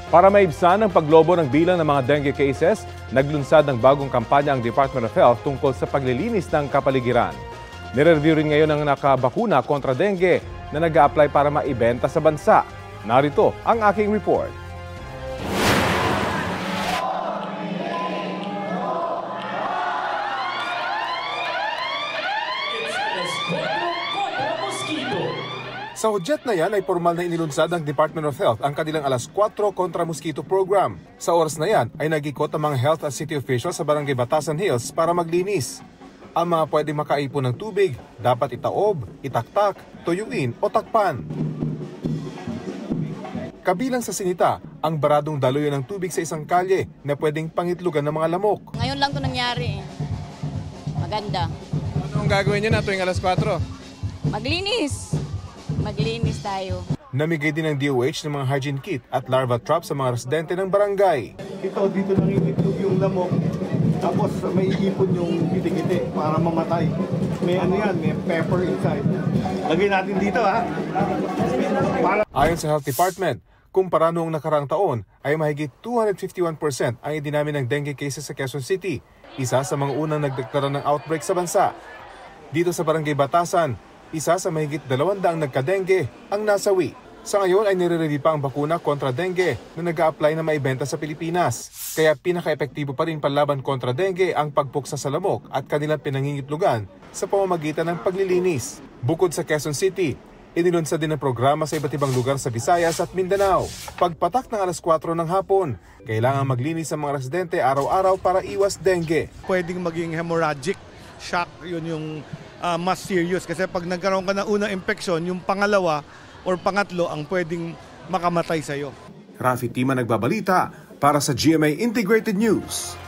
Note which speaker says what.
Speaker 1: Para maibsan ang paglobo ng bilang ng mga dengue cases, naglunsad ng bagong kampanya ang Department of Health tungkol sa paglilinis ng kapaligiran. Nire-review rin ngayon ang nakabakuna kontra dengue na nag-a-apply para maibenta sa bansa. Narito ang aking report.
Speaker 2: Sa hudyat na yan ay formal na inilunsad ng Department of Health ang kanilang alas 4 kontra mosquito program. Sa oras na yan ay nag-ikot ang mga health at city officials sa Barangay Batasan Hills para maglinis. Ang mga pwedeng makaipon ng tubig, dapat itaob, itaktak, tuyuin o takpan. Kabilang sa sinita, ang baradong daluyan ng tubig sa isang kalye na pwedeng pangitlugan ng mga lamok.
Speaker 3: Ngayon lang ito nangyari. Maganda.
Speaker 4: Ano ang gagawin niyo na tuwing alas 4?
Speaker 3: Maglinis. Maglinis tayo.
Speaker 2: Namigay din ng DOH ng mga hygiene kit at larva trap sa mga residente ng barangay.
Speaker 5: Dito nangingitlog yung lamok, tapos may ipon yung kitikiti para mamatay. May ano yan, may pepper inside. Lagay natin dito ha.
Speaker 2: Ayon sa Health Department, kumpara noong nakaraang taon ay mahigit 251% ang idinami ng dengue cases sa Quezon City, isa sa mga unang nagdeklara ng outbreak sa bansa. Dito sa Barangay Batasan, isa sa mahigit 200 nagka-dengue ang nasawi. Sa ngayon ay nire-ready pa ang bakuna kontra dengue na nag-a-apply na maibenta sa Pilipinas. Kaya pinaka-epektibo pa rin panlaban kontra dengue ang pagpuksa sa lamok at kanilang pinangingitlugan sa pamamagitan ng paglilinis. Bukod sa Quezon City, inilunsad din ang programa sa iba't ibang lugar sa Visayas at Mindanao. Pagpatak ng alas 4 ng hapon, kailangan maglinis ang mga residente araw-araw para iwas dengue.
Speaker 5: Pwedeng maging hemorrhagic shock, yun yung mas serious. Kasi pag nagkaroon ka ng unang infeksyon, yung pangalawa or pangatlo ang pwedeng makamatay sa'yo.
Speaker 2: Rafi Tima nagbabalita para sa GMA Integrated News.